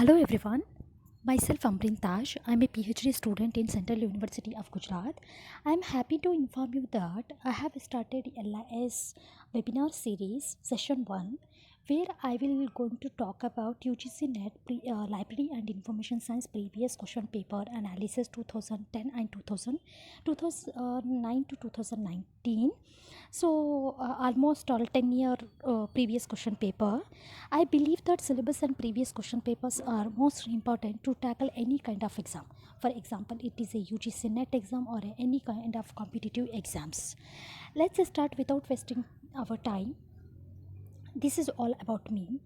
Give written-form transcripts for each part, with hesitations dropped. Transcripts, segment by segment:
Hello everyone, myself Amrin Taj. I'm a PhD student in Central University of Gujarat. I'm happy to inform you that I have started LIS webinar series session 1 where I will going to talk about UGC NET Library and Information Science previous question paper analysis 2010 and 2009 to 2019. So almost all 10-year previous question paper. I believe that syllabus and previous question papers are most important to tackle any kind of exam. For example, it is a UGC NET exam or any kind of competitive exams. Let's start without wasting our time. This is all about me.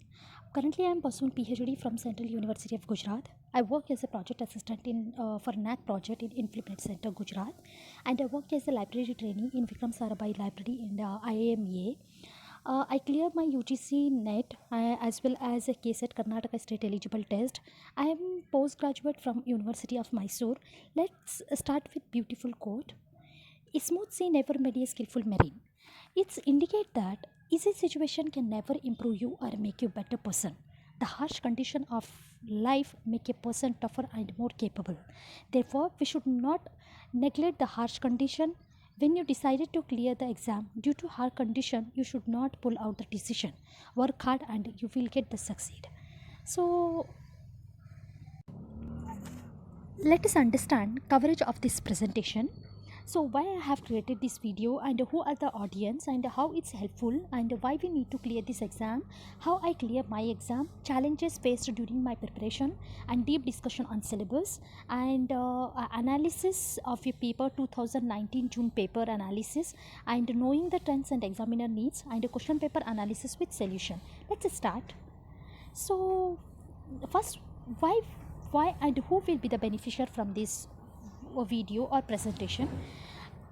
Currently, I am pursuing PhD from Central University of Gujarat. I work as a project assistant in for NAC project in Implement Center, Gujarat, and I work as a library trainee in Vikram Sarabhai Library in the IAMA. I cleared my UGC NET as well as a KSET Karnataka State Eligible Test. I am postgraduate from University of Mysore. Let's start with beautiful quote. A smooth sea never made a skillful marine. It's indicate that easy situation can never improve you or make you better person. The harsh condition of life make a person tougher and more capable. Therefore, we should not neglect the harsh condition. When you decided to clear the exam due to hard condition, you should not pull out the decision. Work hard and you will get the succeed. So let us understand coverage of this presentation. So why I have created this video and who are the audience and how it's helpful and why we need to clear this exam, how I clear my exam, challenges faced during my preparation, and deep discussion on syllabus and analysis of a paper 2019 June paper analysis and knowing the trends and examiner needs and a question paper analysis with solution. Let's start. So first, why and who will be the beneficiary from this video or presentation?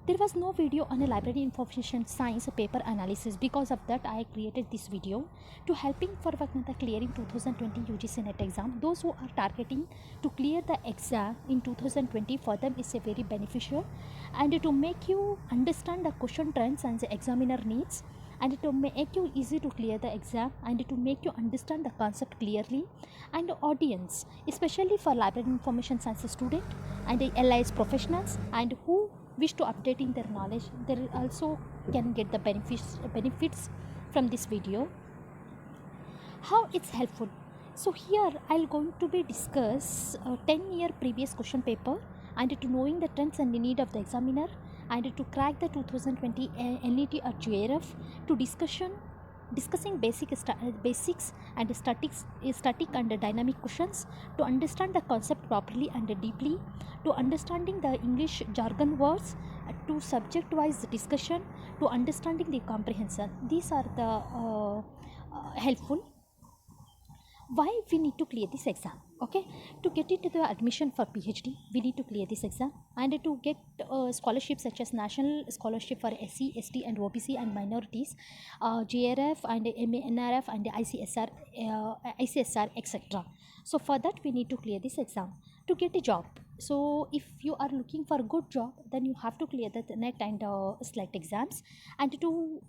There was no video on a library information science paper analysis. Because of that, I created this video to helping for the clearing 2020 UGC NET exam. Those who are targeting to clear the exam in 2020, for them is a very beneficial and to make you understand the question trends and the examiner needs and to make you easy to clear the exam and to make you understand the concept clearly, and audience especially for library information science student and the LIS professionals and who wish to update in their knowledge, they also can get the benefits from this video. How it's helpful? So here I'll going to be discuss 10-year previous question paper and to knowing the trends and the need of the examiner and to crack the 2020 NET or JRF, to discussing basics and static and dynamic questions, to understand the concept properly and deeply, to understanding the English jargon words, to subject wise discussion, to understanding the comprehension. These are the helpful. Why we need to clear this exam? Okay, to get into the admission for PhD we need to clear this exam, and to get scholarships such as national scholarship for SC, ST and OBC and minorities, JRF and NRF and ICSR etc. So for that we need to clear this exam. To get a job, so if you are looking for a good job, then you have to clear the NET and SLET exams, and to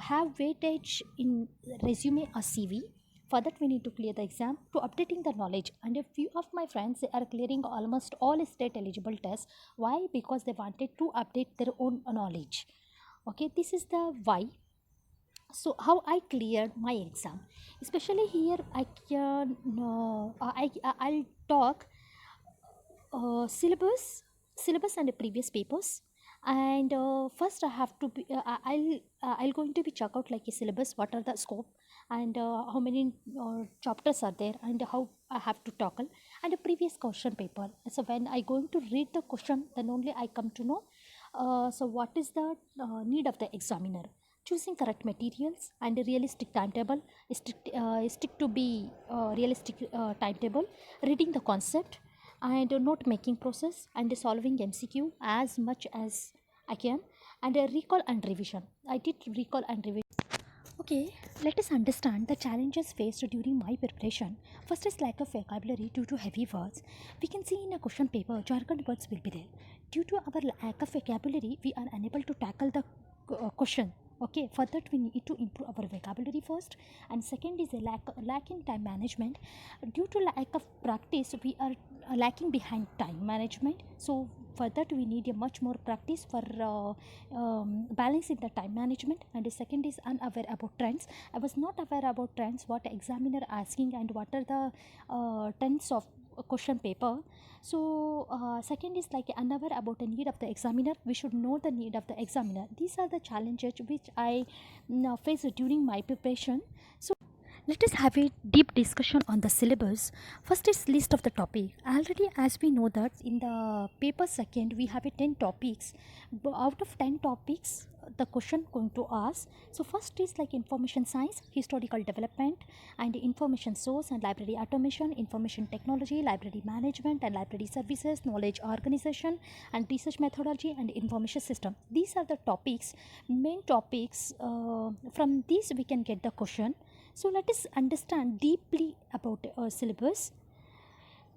have weightage in resume or CV. For that we need to clear the exam. To updating the knowledge, and a few of my friends, they are clearing almost all state eligible tests. Why? Because they wanted to update their own knowledge. Okay, this is the why. So how I cleared my exam, especially here I can I'll talk syllabus and previous papers. And first I have to be I'll going to be check out like a syllabus, what are the scope and how many chapters are there and how I have to tackle, and a previous question paper. So when I going to read the question, then only I come to know so what is the need of the examiner. Choosing correct materials and a realistic timetable, stick to be realistic timetable, reading the concept and note making process and solving MCQ as much as I can, and a recall and revision. I did recall and revision. Okay, let us understand the challenges faced during my preparation. First is lack of vocabulary due to heavy words. We can see in a question paper, jargon words will be there. Due to our lack of vocabulary, we are unable to tackle the question. Okay, for that we need to improve our vocabulary first, and second is a lack in time management. Due to lack of practice, we are lacking behind time management. So for that we need a much more practice for balancing the time management. And the second is unaware about trends. I was not aware about trends, what examiner asking and what are the trends of a question paper. So second is like unaware about the need of the examiner. We should know the need of the examiner. These are the challenges which I faced during my preparation. So let us have a deep discussion on the syllabus. First is list of the topic. Already as we know that in the paper second we have a 10 topics. Out of 10 topics the question going to ask. So first is like information science, historical development and information source and library automation, information technology, library management and library services, knowledge organization and research methodology and information system. These are the topics, main topics. From these we can get the question. So let us understand deeply about syllabus.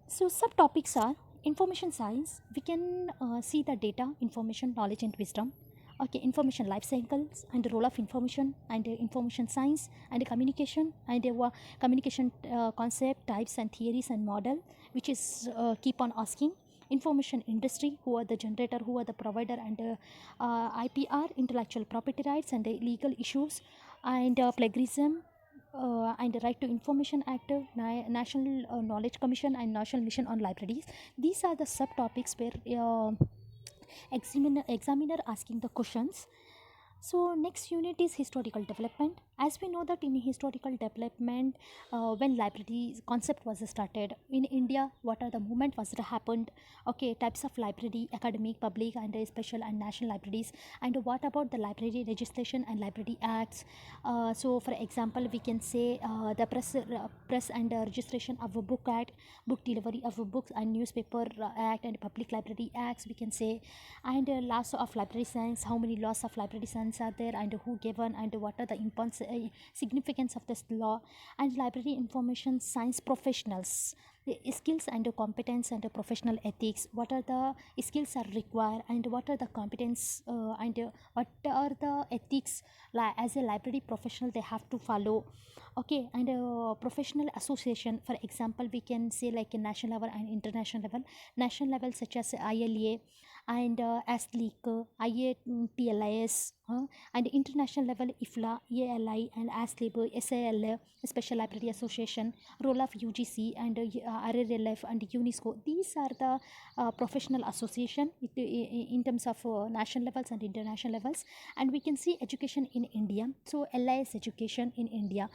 So subtopics are information science. We can see the data, information, knowledge and wisdom. Okay, information life cycles and the role of information and information science and communication and communication concept, types and theories and model, which is keep on asking. Information industry, who are the generator, who are the provider, and IPR, intellectual property rights and legal issues, and plagiarism, and the Right to Information Act, National Knowledge Commission, and National Mission on Libraries. These are the subtopics where examiner asking the questions. So next unit is historical development. As we know that in historical development, when library concept was started in India, what are the movement was happened? Okay, types of library, academic, public, and special and national libraries. And what about the library legislation and library acts? So for example, we can say the press and registration of a book act, book delivery of books and newspaper act, and public library acts, we can say. And laws of library science, how many laws of library science are there and who given and what are the significance of this law. And library information science professionals, the skills and competence and professional ethics, what are the skills are required and what are the competence and what are the ethics as a library professional they have to follow. Okay, and professional association, for example we can say like a national level and international level. National level such as ILA and ASLIC, IATLIS, and international level IFLA, EALI, and ASLIB, SAL, Special Library Association, role of UGC and RRLF and UNESCO. These are the professional association in terms of national levels and international levels. And we can see education in India. So LIS education in India,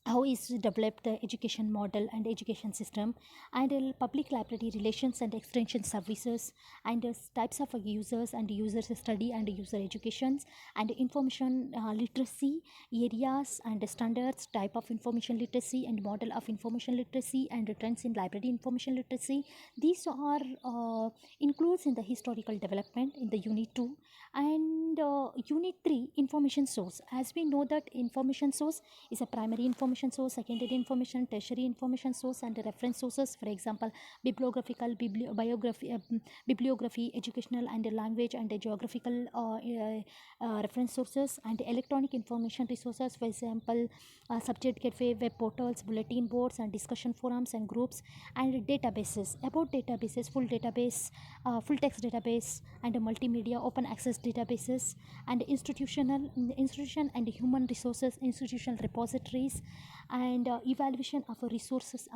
how is developed the education model and education system, and public library relations and extension services, and types of users and users study and user educations, and information literacy areas and standards, type of information literacy and model of information literacy, and trends in library information literacy. These are includes in the historical development in the unit 2. And unit 3, information source. As we know that information source is a primary information source, secondary information, tertiary information source, and reference sources. For example, bibliographical, bibliography, educational and language and geographical reference sources, and electronic information resources. For example, subject gateway, web portals, bulletin boards, and discussion forums and groups, and databases. About databases, full database, full text database, and multimedia open access databases, and institution and human resources, institutional repositories, and evaluation of resources,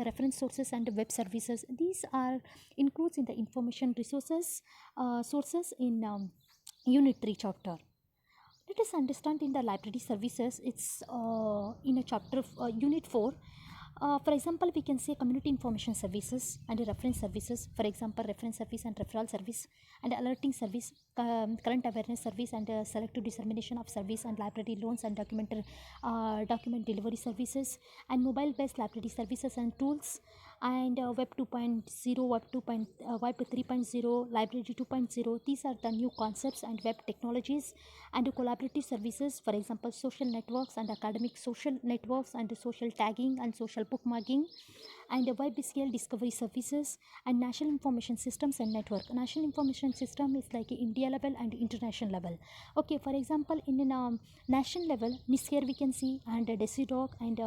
reference sources and web services. These are includes in the information resources sources in unit 3 chapter. Let us understand in the library services. It's in a chapter unit 4. For example, we can say community information services and reference services. For example, reference service and referral service, and alerting service, current awareness service, and selective dissemination of service, and library loans and document delivery services, and mobile based library services and tools, and web 2.0, web 3.0, library 2.0. These are the new concepts and web technologies, and collaborative services. For example, social networks and academic social networks, and social tagging and social bookmarking, and web scale discovery services, and national information systems and network. National information system is like India level and international level. Okay, for example, in national level, NISCare we can see, and Desktop and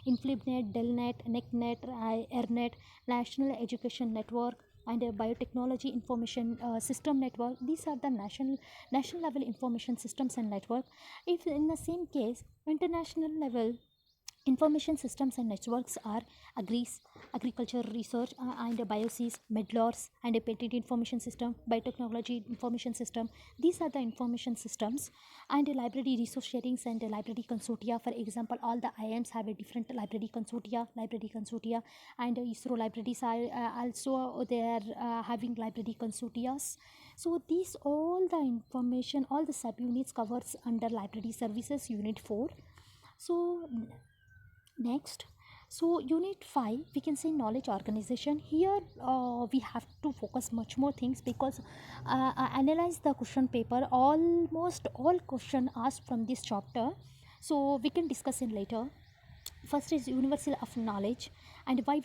Inflibnet, Delnet, NECnet, ERNet, National Education Network, and biotechnology information system network. These are the national level information systems and network. If in the same case, international level information systems and networks are agris, agriculture research and biosis, medlars, and a patent information system, biotechnology information system. These are the information systems, and library resource sharings and library consortia. For example, all the IIMs have a different library consortia, and ISRO libraries are also they are having library consortias. So these all the information, all the subunits covers under library services unit 4. So next, so unit 5 we can say knowledge organization. Here we have to focus much more things, because analyze the question paper, almost all question asked from this chapter, so we can discuss in later. First is universal of knowledge, and why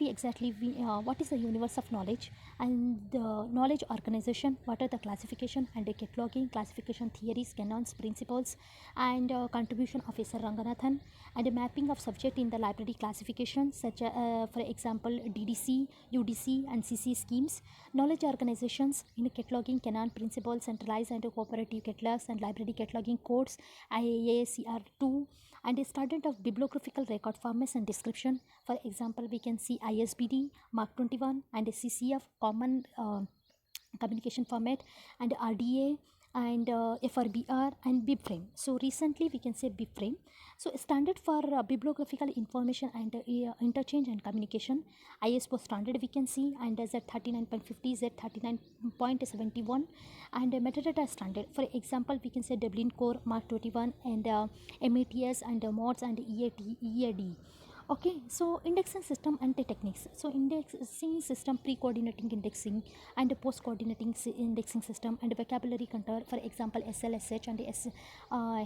what is the universe of knowledge, and the knowledge organization, what are the classification and the cataloging, classification theories, canons, principles, and contribution of S.R. Ranganathan, and a mapping of subject in the library classification, such as for example DDC, UDC, and CC schemes. Knowledge organizations in cataloging, canon, principles, centralized and cooperative catalogs, and library cataloging codes, IACR2, and a standard of bibliographical record formats and description. For example, we can see ISBD, Mark 21, and a CCF, common communication format, and RDA, and FRBR, and BibFrame. So recently we can say BibFrame. So standard for bibliographical information and interchange and communication. ISO standard we can see, and Z39.50, Z39.71, and metadata standard. For example, we can say Dublin Core, Mark 21, and MATS, and MODS, and EAD. Okay, so indexing system and the techniques. So indexing system, pre-coordinating indexing and post-coordinating indexing system, and vocabulary contour. For example, SLSH and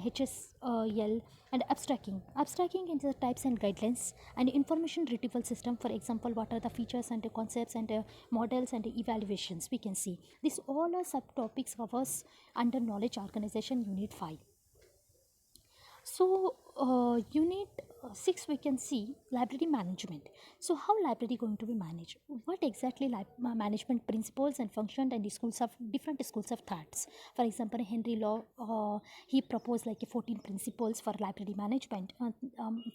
HSL, and abstracting. Abstracting into the types and guidelines, and information retrieval system. For example, what are the features and the concepts and models and evaluations we can see. These all are subtopics covers under knowledge organization unit 5. So unit 6 we can see library management. So how library going to be managed, what exactly management principles and function, and the different schools of thoughts. For example, Henry Law, he proposed like 14 principles for library management.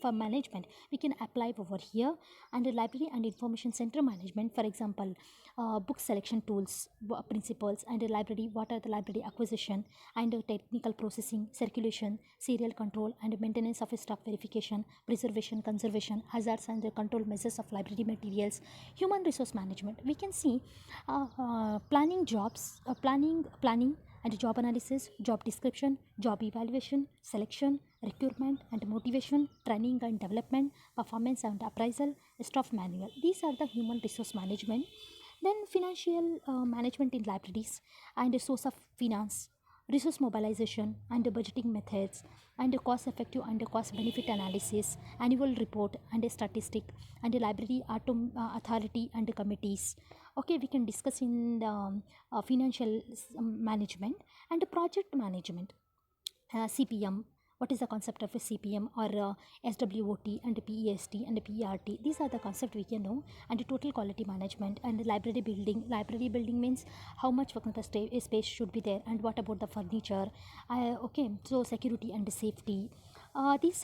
For management we can apply over here. And the library and information center management, for example, book selection tools, principles, and the library, what are the library acquisition and technical processing, circulation, serial control, and maintenance of stock verification, preservation, conservation, hazards, and the control measures of library materials. Human resource management, we can see planning jobs, planning and job analysis, job description, job evaluation, selection, recruitment and motivation, training and development, performance and appraisal, staff manual. These are the human resource management. Then financial management in libraries, and the source of finance, resource mobilization, and the budgeting methods, and the cost effective and the cost benefit analysis, annual report, and a statistic, and the library authority and the committees. Okay, we can discuss in the financial management. And the project management, CPM, what is the concept of a CPM, or SWOT, and PEST, and PERT. These are the concept we can know. And the total quality management, and the library building. Library building means how much space should be there, and what about the furniture. Okay, so security and safety. These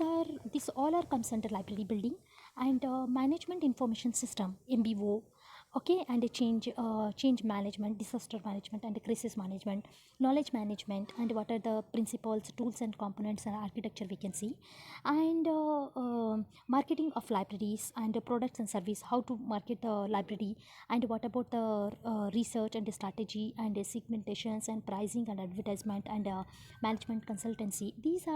all are comes under library building. And management information system, MBO. Okay, and a change management, disaster management, and crisis management, knowledge management, and what are the principles, tools, and components and architecture we can see. And marketing of libraries, and products and service, how to market the library, and what about the research and the strategy, and segmentations, and pricing and advertisement, and management consultancy. These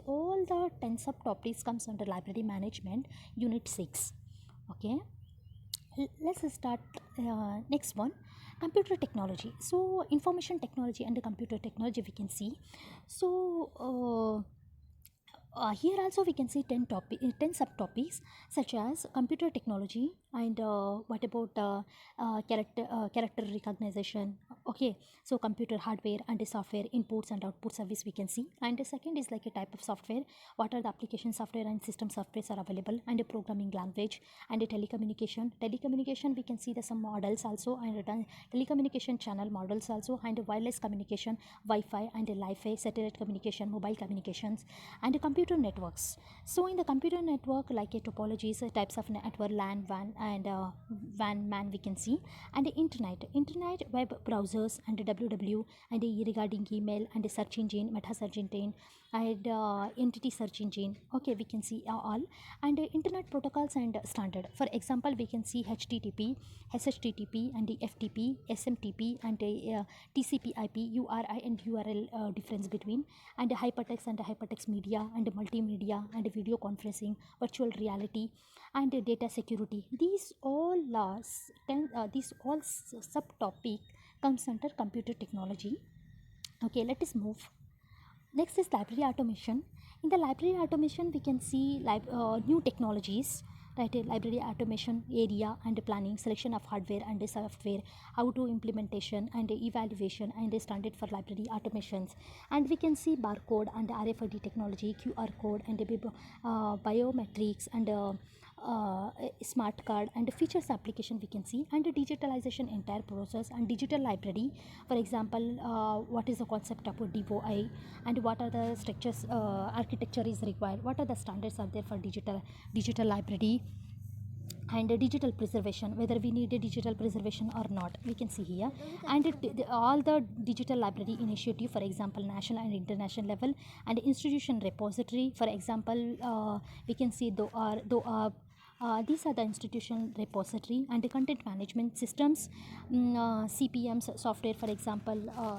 all the 10 subtopics comes under library management unit 6. Okay, let's start next one, computer technology. So information technology and the computer technology we can see. So Here also we can see 10 subtopics such as computer technology and what about character recognition. Okay, so computer hardware and the software inputs and output service we can see. And the second is like a type of software, what are the application software and system softwares are available, and a programming language. And a telecommunication we can see the some models also, and telecommunication channel models also, and wireless communication, Wi-Fi and Li-Fi, satellite communication, mobile communications, and computer networks. So in the computer network, like a topologies, types of network, LAN, WAN, and WAN, MAN we can see, and the internet, web browsers, and WW, and regarding email, and search engine, meta search engine, and entity search engine. Okay, we can see all, and internet protocols and standard. For example, we can see HTTP, SHTTP, and the FTP, SMTP, and TCP/IP, URI and URL difference between, and hypertext and hypertext media, and multimedia, and video conferencing, virtual reality, and data security. These all subtopic comes under computer technology. Okay, let us move. Next is library automation. In the library automation, we can see new technologies, right? Library automation area and planning, selection of hardware and software, how to implementation and evaluation, and standard for library automations. And we can see barcode and RFID technology, QR code, and biometrics, and smart card, and features application we can see, and digitalization entire process, and digital library. For example, what is the concept of a DOI, and what are the structures, architecture is required, what are the standards are there for digital library, and digital preservation, whether we need a digital preservation or not, we can see here. And all the digital library initiative, for example, national and international level, and institution repository. For example, we can see these are the institution repository, and the content management systems, CPMs software, for example,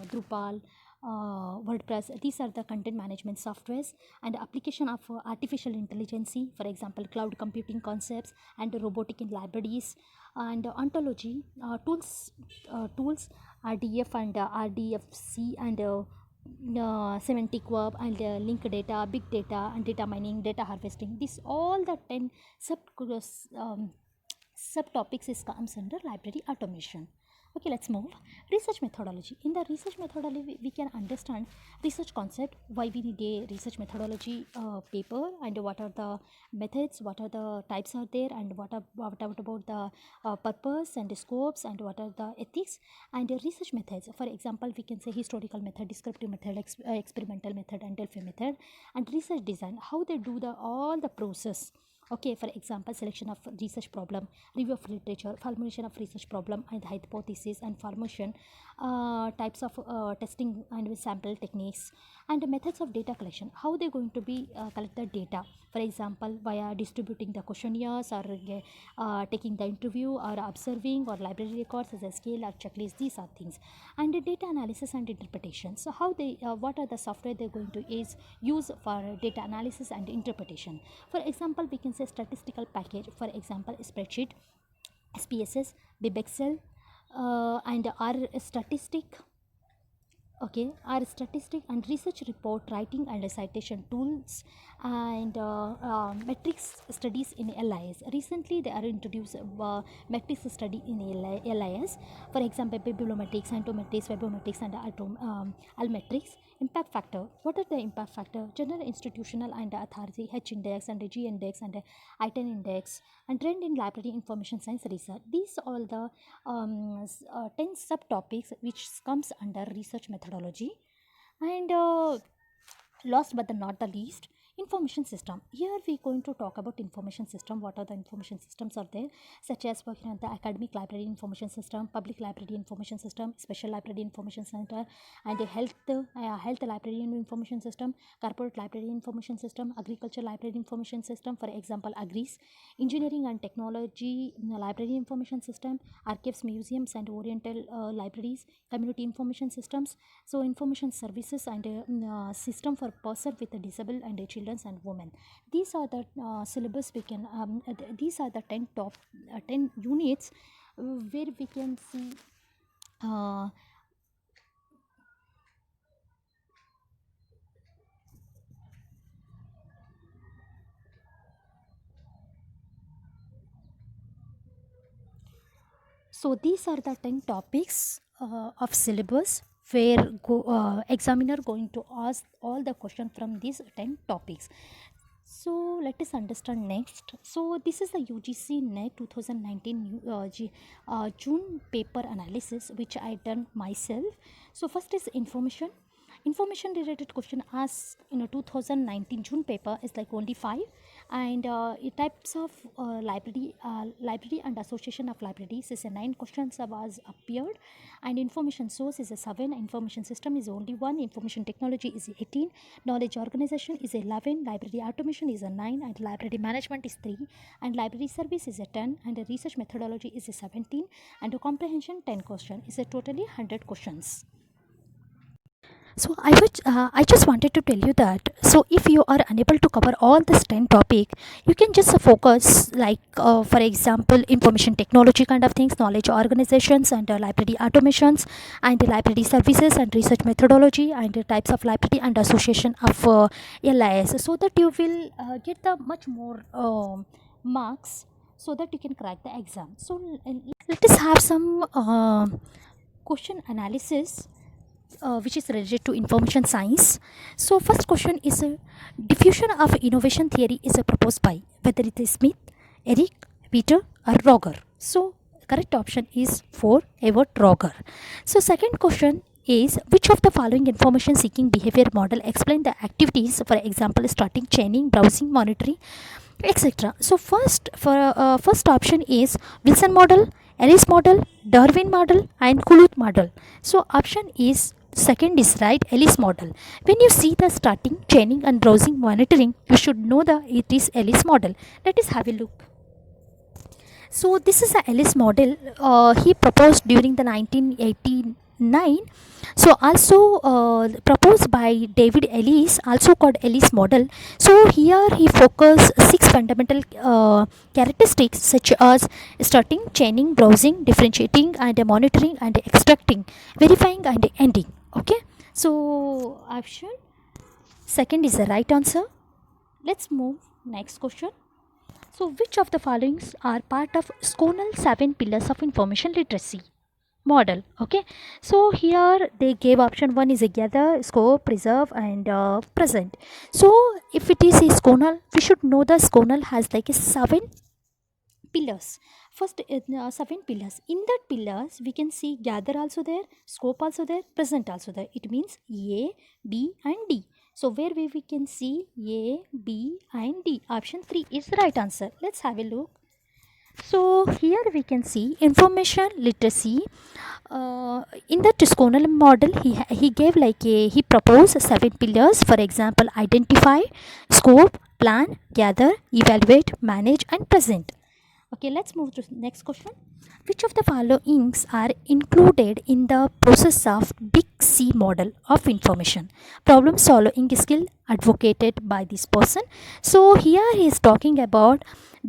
Drupal, WordPress. These are the content management softwares, and application of artificial intelligence, for example, cloud computing concepts, and robotic in libraries, and ontology tools, RDF and RDFC, and semantic web, and link data, big data, and data mining, data harvesting. This all the 10 sub subtopics is comes under library automation. Okay, let's move. Research methodology. In the research methodology, we can understand research concept, why we need a research methodology paper, and what are the methods, what are the types are there, and what about the purpose and the scopes, and what are the ethics, and research methods. For example, we can say historical method, descriptive method, experimental method, and Delphi method, and research design, how they do the all the process. Okay, for example, selection of research problem, review of literature, formulation of research problem and hypothesis, and formation, types of testing and sample techniques, and methods of data collection, how they're going to be collect the data. For example, via distributing the questionnaires, or taking the interview, or observing, or library records as a scale or checklist. These are things. And data analysis and interpretation. So how they what are the software they're going to use for data analysis and interpretation. For example, we can say statistical package, for example, spreadsheet, SPSS, BibExcel, and R statistic. Okay, our statistic and research report writing, and citation tools, and metrics studies in LIS. Recently they are introduced metrics study in LIS. For example, bibliometrics, antometrics, webometrics, and almetrics. Impact factor, what are the impact factor? General, institutional, and authority, H index, and G index, and I10 index, and trend in library information science research. These all the 10 subtopics which comes under research methodology. And last but not the least, information system. Here we going to talk about information system. What are the information systems are there, such as for the academic library information system, public library information system, special library information center, and a health library information system, corporate library information system, agriculture library information system, for example, agris, engineering and technology library information system, archives, museums, and oriental libraries, community information systems. So information services, and system for person with a disability, and children and women. These are the syllabus we can these are the 10 units where we can see uh, So these are the 10 topics of syllabus where examiner going to ask all the question from these 10 topics. So let us understand next. So this is the UGC NET 2019 June paper analysis which I done myself. So first is information related question asked in a 2019 June paper is like only 5, and types of library and association of libraries is a 9 questions was appeared, and information source is a 7, information system is only 1, information technology is 18, knowledge organization is 11, library automation is a 9, and library management is 3, and library service is a 10, and the research methodology is a 17, and the comprehension 10 question is a totally 100 questions. So I just wanted to tell you that, so if you are unable to cover all this 10 topic, you can just focus like for example information technology kind of things, knowledge organizations, and library automations, and the library services, and research methodology, and the types of library and association of LIS, so that you will get the much more marks, so that you can crack the exam. So let us have some question analysis which is related to information science. So first question is diffusion of innovation theory is proposed by whether it is Smith, Eric, Peter, or Roger. So correct option is 4, Edward Roger. So second question is which of the following information seeking behavior model explain the activities, for example starting, chaining, browsing, monitoring, etc. So first option is Wilson model, Ellis model, Darwin model, and Kuluth model. So option is second is right, Ellis model. When you see the starting, chaining, and browsing, monitoring, you should know that it is Ellis model. Let us have a look. So this is a Ellis model. He proposed during the 1989. So also proposed by David Ellis, also called Ellis model. So here he focused 6 fundamental characteristics such as starting, chaining, browsing, differentiating, and monitoring, and extracting, verifying, and ending. Okay. So option second is the right answer. Let's move next question. So which of the followings are part of Sconal 7 pillars of information literacy model? Okay, so here they gave option 1 is a gather, scope, preserve, and present. So if it is a Sconal, we should know the Sconal has like a 7 pillars. First 7 pillars. In that pillars we can see gather also there, scope also there, present also there. It means A, B, and D. So where we can see A, B, and D. Option 3 is the right answer. Let's have a look. So here we can see information literacy. In the Sconal model, he gave like he proposed 7 pillars. For example, identify, scope, plan, gather, evaluate, manage, and present. Okay, let's move to next question. Which of the followings are included in the process of Big C model of information? Problem solving skill advocated by this person. So here he is talking about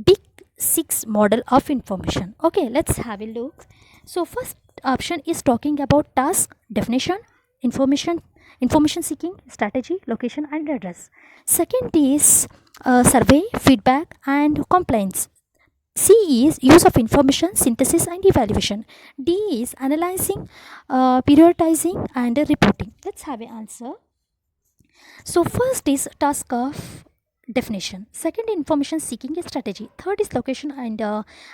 Big 6 model of information. Okay, let's have a look. So first option is talking about task, definition, information seeking, strategy, location, and address. Second is survey, feedback, and complaints. C is use of information, synthesis, and evaluation. D is analyzing, periodizing, and reporting. Let's have an answer. So first is task of definition. Second, information seeking strategy. Third is location and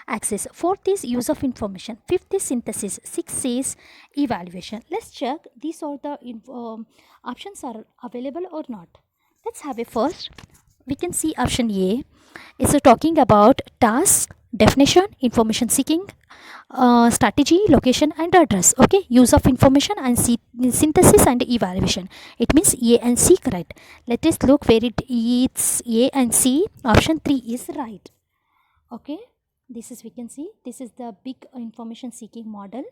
access. Fourth is use of information. Fifth is synthesis. Sixth is evaluation. Let's check these are the options are available or not. Let's have a first. We can see option A is talking about task, definition, information seeking, strategy, location, and address. Okay, use of information and synthesis and evaluation. It means A and C correct. Let us look where it's A and C. Option 3 is right. Okay, this is we can see this is the big information seeking model.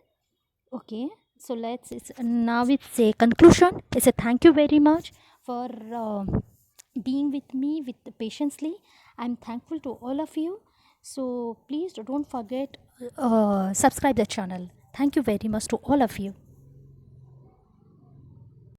Okay, so now it's a conclusion. It's a thank you very much for being with me with patiently. I'm thankful to all of you. So please don't forget subscribe the channel. Thank you very much to all of you.